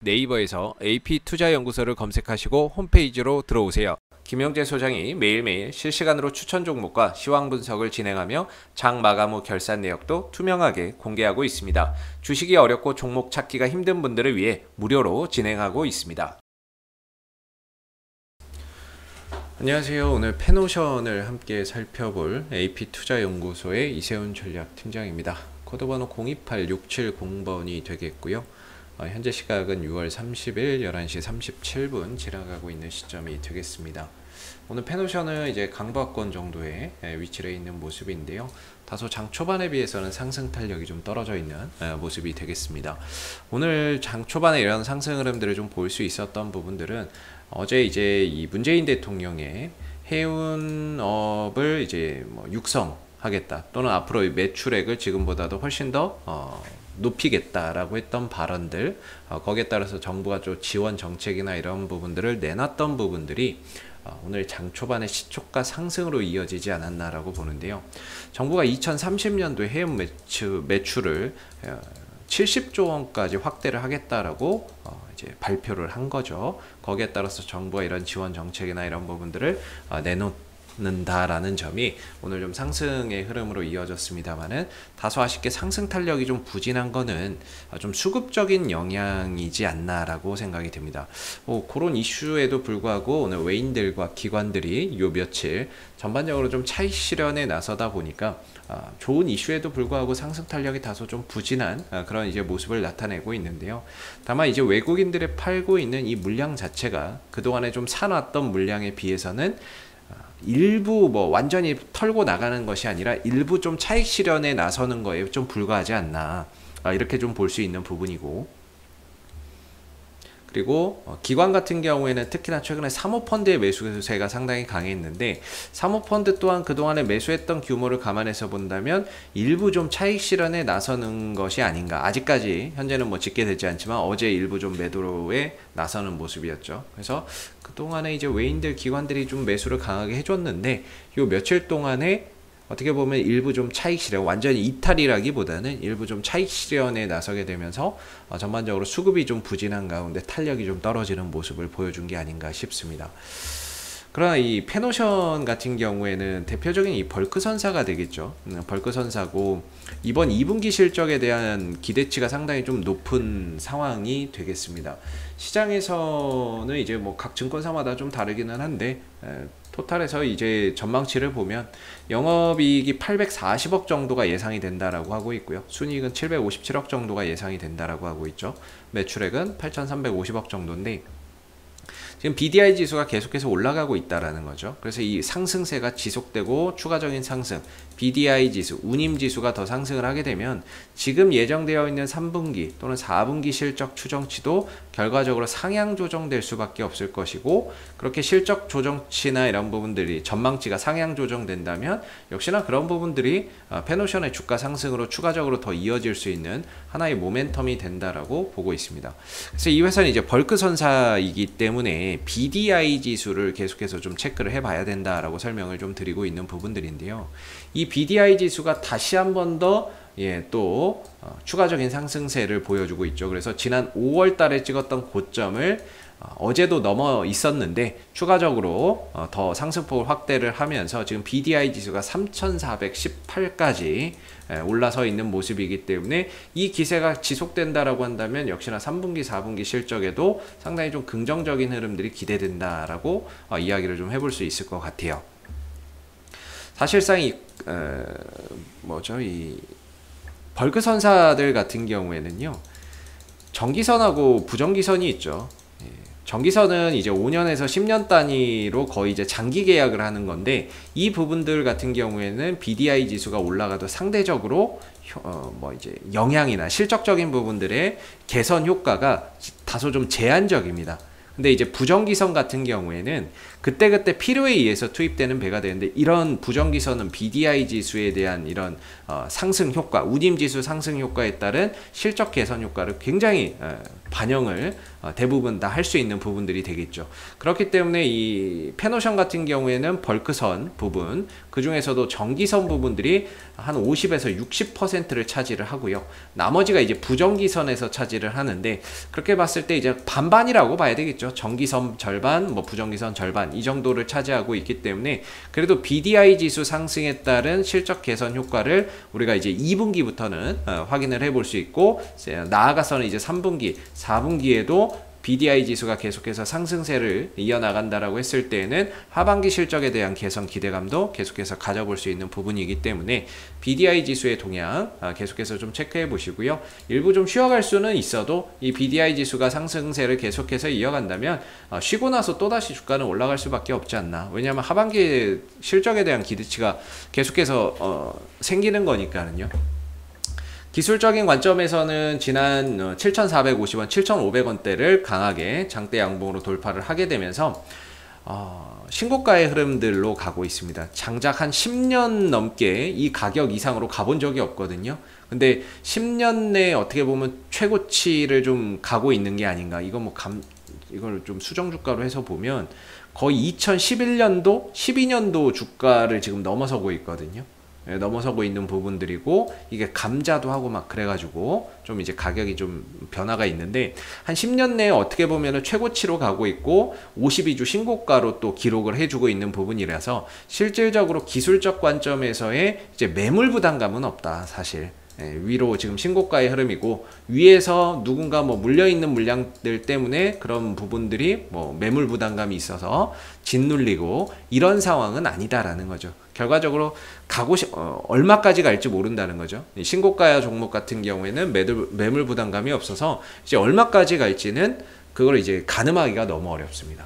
네이버에서 AP투자연구소를 검색하시고 홈페이지로 들어오세요. 김영재 소장이 매일매일 실시간으로 추천 종목과 시황 분석을 진행하며 장 마감 후 결산 내역도 투명하게 공개하고 있습니다. 주식이 어렵고 종목 찾기가 힘든 분들을 위해 무료로 진행하고 있습니다. 안녕하세요. 오늘 페노션을 함께 살펴볼 AP투자연구소의 이세훈 전략팀장입니다. 코드번호 028670번이 되겠고요. 현재 시각은 6월 30일 11시 37분 지나가고 있는 시점이 되겠습니다. 오늘 페노션은 이제 강보합권 정도의 위치에 있는 모습인데요. 다소 장 초반에 비해서는 상승 탄력이 좀 떨어져 있는 모습이 되겠습니다. 오늘 장 초반에 이런 상승 흐름들을 좀 볼 수 있었던 부분들은 어제 이제 이 문재인 대통령의 해운업을 이제 육성하겠다 또는 앞으로 매출액을 지금보다도 훨씬 더 높이겠다라고 했던 발언들, 거기에 따라서 정부가 좀 지원 정책이나 이런 부분들을 내놨던 부분들이 오늘 장 초반에 시초가 상승으로 이어지지 않았나라고 보는데요. 정부가 2030년도에 해운 매출을 70조 원까지 확대를 하겠다라고 이제 발표를 한 거죠. 거기에 따라서 정부가 이런 지원 정책이나 이런 부분들을 내놓는다라는 점이 오늘 좀 상승의 흐름으로 이어졌습니다만은 다소 아쉽게 상승 탄력이 좀 부진한 거는 좀 수급적인 영향이지 않나라고 생각이 됩니다. 그런 이슈에도 불구하고 오늘 외인들과 기관들이 요 며칠 전반적으로 좀 차익 실현에 나서다 보니까 좋은 이슈에도 불구하고 상승 탄력이 다소 좀 부진한 그런 이제 모습을 나타내고 있는데요. 다만 이제 외국인들이 팔고 있는 이 물량 자체가 그동안에 좀 사놨던 물량에 비해서는 일부 완전히 털고 나가는 것이 아니라 일부 좀 차익 실현에 나서는 거에 좀 불과하지 않나, 이렇게 좀 볼 수 있는 부분이고, 그리고 기관 같은 경우에는 특히나 최근에 사모펀드의 매수세가 상당히 강했는데 사모펀드 또한 그동안에 매수했던 규모를 감안해서 본다면 일부 좀 차익 실현에 나서는 것이 아닌가. 아직까지 현재는 집계되지 않지만 어제 일부 좀 매도에 나서는 모습이었죠. 그래서 그동안에 이제 외인들 기관들이 좀 매수를 강하게 해줬는데 요 며칠 동안에 어떻게 보면 일부 좀 차익 실현, 완전히 이탈이라기보다는 일부 좀 차익 실현에 나서게 되면서 전반적으로 수급이 좀 부진한 가운데 탄력이 좀 떨어지는 모습을 보여준 게 아닌가 싶습니다. 그러나 이 페노션 같은 경우에는 대표적인 이 벌크 선사가 되겠죠. 벌크 선사고 이번 2분기 실적에 대한 기대치가 상당히 좀 높은 상황이 되겠습니다. 시장에서는 이제 각 증권사마다 좀 다르기는 한데 토탈에서 이제 전망치를 보면 영업이익이 840억 정도가 예상이 된다라고 하고 있고요. 순이익은 757억 정도가 예상이 된다라고 하고 있죠. 매출액은 8,350억 정도인데 지금 BDI 지수가 계속해서 올라가고 있다라는 거죠. 그래서 이 상승세가 지속되고 추가적인 상승, BDI 지수, 운임 지수가 더 상승을 하게 되면 지금 예정되어 있는 3분기 또는 4분기 실적 추정치도 결과적으로 상향 조정될 수밖에 없을 것이고, 그렇게 실적 조정치나 이런 부분들이 전망치가 상향 조정된다면 역시나 그런 부분들이 페노션의 주가 상승으로 추가적으로 더 이어질 수 있는 하나의 모멘텀이 된다라고 보고 있습니다. 그래서 이 회사는 이제 벌크 선사이기 때문에 BDI 지수를 계속해서 좀 체크를 해봐야 된다라고 설명을 좀 드리고 있는 부분들인데요. 이 BDI 지수가 다시 한 번 더 또 추가적인 상승세를 보여주고 있죠. 그래서 지난 5월 달에 찍었던 고점을 어제도 넘어 있었는데 추가적으로 더 상승폭을 확대를 하면서 지금 BDI 지수가 3,418까지 올라서 있는 모습이기 때문에 이 기세가 지속된다라고 한다면 역시나 3분기, 4분기 실적에도 상당히 좀 긍정적인 흐름들이 기대된다라고 이야기를 좀 해볼 수 있을 것 같아요. 사실상 이 벌크 선사들 같은 경우에는요, 정기선하고 부정기선이 있죠. 정기선은 이제 5년에서 10년 단위로 거의 이제 장기 계약을 하는 건데 이 부분들 같은 경우에는 BDI 지수가 올라가도 상대적으로 이제 영향이나 실적적인 부분들의 개선 효과가 다소 좀 제한적입니다. 근데 이제 부정기선 같은 경우에는 그때그때 필요에 의해서 투입되는 배가 되는데, 이런 부정기선은 BDI 지수에 대한 이런 상승 효과, 운임 지수 상승 효과에 따른 실적 개선 효과를 굉장히 반영을 대부분 다 할 수 있는 부분들이 되겠죠. 그렇기 때문에 이 페노션 같은 경우에는 벌크선 부분, 그 중에서도 전기선 부분들이 한 50에서 60%를 차지를 하고요. 나머지가 이제 부정기선에서 차지를 하는데, 그렇게 봤을 때 이제 반반이라고 봐야 되겠죠. 전기선 절반, 뭐 부정기선 절반, 이 정도를 차지하고 있기 때문에 그래도 BDI 지수 상승에 따른 실적 개선 효과를 우리가 이제 2분기부터는 확인을 해볼 수 있고, 나아가서는 이제 3분기, 4분기에도 BDI 지수가 계속해서 상승세를 이어나간다라고 했을 때에는 하반기 실적에 대한 개선 기대감도 계속해서 가져볼 수 있는 부분이기 때문에 BDI 지수의 동향 계속해서 좀 체크해 보시고요. 일부 좀 쉬어갈 수는 있어도 이 BDI 지수가 상승세를 계속해서 이어간다면 쉬고 나서 또다시 주가는 올라갈 수밖에 없지 않나. 왜냐하면 하반기 실적에 대한 기대치가 계속해서 생기는 거니까는요. 기술적인 관점에서는 지난 7,450원, 7,500원대를 강하게 장대 양봉으로 돌파를 하게 되면서 신고가의 흐름들로 가고 있습니다. 장작 한 10년 넘게 이 가격 이상으로 가본 적이 없거든요. 근데 10년 내에 어떻게 보면 최고치를 좀 가고 있는 게 아닌가. 이걸 좀 수정 주가로 해서 보면 거의 2011년도, 12년도 주가를 지금 넘어서고 있거든요. 넘어서고 있는 부분들이고, 이게 감자도 하고 막 그래가지고 좀 이제 가격이 좀 변화가 있는데, 한 10년 내에 어떻게 보면은 최고치로 가고 있고 52주 신고가로 또 기록을 해주고 있는 부분이라서 실질적으로 기술적 관점에서의 이제 매물 부담감은 없다 사실. 위로 지금 신고가의 흐름이고, 위에서 누군가 뭐 물려있는 물량들 때문에 그런 부분들이 뭐 매물 부담감이 있어서 짓눌리고 이런 상황은 아니다라는 거죠. 결과적으로 얼마까지 갈지 모른다는 거죠. 신고가 종목 같은 경우에는 매물 부담감이 없어서 이제 얼마까지 갈지는 그걸 이제 가늠하기가 너무 어렵습니다.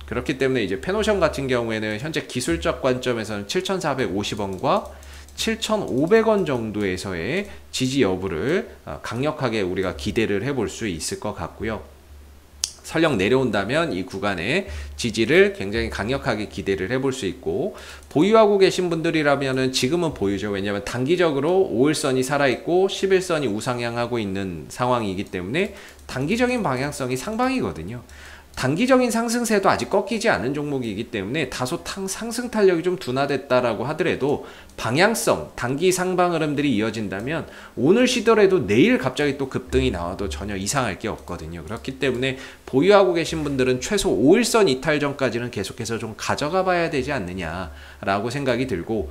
그렇기 때문에 이제 페노션 같은 경우에는 현재 기술적 관점에서는 7,450원과 7,500원 정도에서의 지지 여부를 강력하게 우리가 기대를 해볼 수 있을 것 같고요. 설령 내려온다면 이 구간의 지지를 굉장히 강력하게 기대를 해볼 수 있고, 보유하고 계신 분들이라면 지금은 보유죠. 왜냐하면 단기적으로 5일선이 살아있고 11선이 우상향하고 있는 상황이기 때문에 단기적인 방향성이 상방이거든요. 단기적인 상승세도 아직 꺾이지 않은 종목이기 때문에 다소 상승 탄력이 좀 둔화됐다라고 하더라도 방향성, 단기 상방 흐름들이 이어진다면 오늘 쉬더라도 내일 갑자기 또 급등이 나와도 전혀 이상할 게 없거든요. 그렇기 때문에 보유하고 계신 분들은 최소 5일선 이탈 전까지는 계속해서 좀 가져가 봐야 되지 않느냐라고 생각이 들고,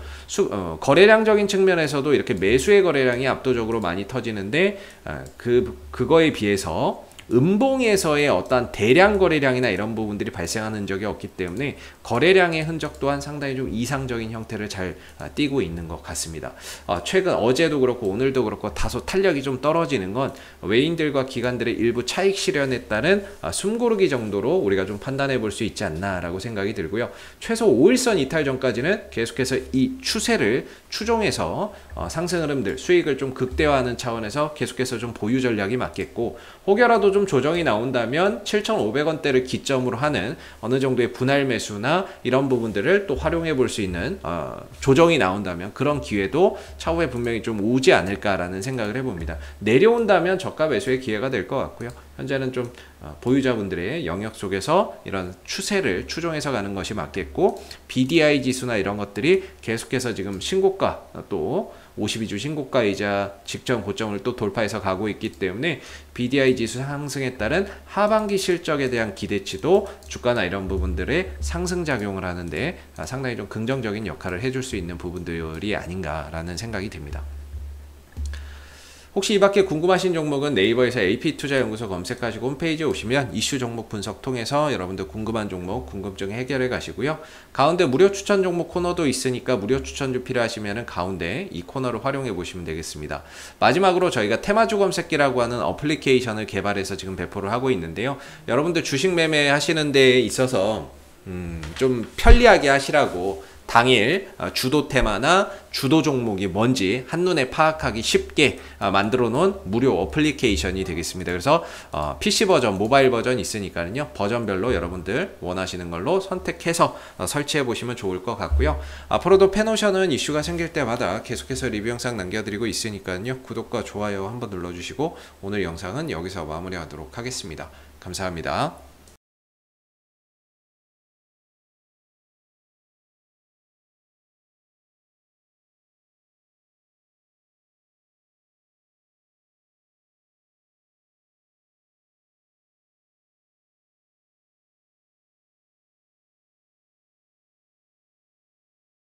거래량적인 측면에서도 이렇게 매수의 거래량이 압도적으로 많이 터지는데, 그거에 비해서 음봉에서의 어떤 대량 거래량이나 이런 부분들이 발생하는 적이 없기 때문에 거래량의 흔적 또한 상당히 좀 이상적인 형태를 잘 띠고 있는 것 같습니다. 최근 어제도 그렇고 오늘도 그렇고 다소 탄력이 좀 떨어지는 건 외인들과 기관들의 일부 차익 실현에 따른 숨고르기 정도로 우리가 좀 판단해 볼 수 있지 않나 라고 생각이 들고요. 최소 5일선 이탈 전까지는 계속해서 이 추세를 추종해서 상승 흐름들, 수익을 좀 극대화하는 차원에서 계속해서 좀 보유 전략이 맞겠고, 혹여라도 좀 조정이 나온다면 7,500원대를 기점으로 하는 어느 정도의 분할 매수나 이런 부분들을 또 활용해 볼 수 있는 조정이 나온다면 그런 기회도 차후에 분명히 좀 오지 않을까라는 생각을 해봅니다. 내려온다면 저가 매수의 기회가 될 것 같고요. 현재는 좀 보유자분들의 영역 속에서 이런 추세를 추종해서 가는 것이 맞겠고, BDI 지수나 이런 것들이 계속해서 지금 신고가, 또 52주 신고가이자 직전 고점을 또 돌파해서 가고 있기 때문에 BDI 지수 상승에 따른 하반기 실적에 대한 기대치도 주가나 이런 부분들의 상승작용을 하는데 상당히 좀 긍정적인 역할을 해줄 수 있는 부분들이 아닌가라는 생각이 듭니다. 혹시 이 밖에 궁금하신 종목은 네이버에서 AP투자연구소 검색하시고 홈페이지에 오시면 이슈 종목 분석 통해서 여러분들 궁금한 종목, 궁금증 해결해 가시고요. 가운데 무료 추천 종목 코너도 있으니까 무료 추천주 필요하시면 가운데 이 코너를 활용해 보시면 되겠습니다. 마지막으로 저희가 테마주 검색기라고 하는 어플리케이션을 개발해서 지금 배포를 하고 있는데요. 여러분들 주식 매매 하시는 데에 있어서 좀 편리하게 하시라고 당일 주도 테마나 주도 종목이 뭔지 한눈에 파악하기 쉽게 만들어 놓은 무료 어플리케이션이 되겠습니다. 그래서 PC 버전, 모바일 버전 있으니까요. 버전별로 여러분들 원하시는 걸로 선택해서 설치해 보시면 좋을 것 같고요. 앞으로도 페노션은 이슈가 생길 때마다 계속해서 리뷰 영상 남겨드리고 있으니까요. 구독과 좋아요 한번 눌러주시고 오늘 영상은 여기서 마무리하도록 하겠습니다. 감사합니다.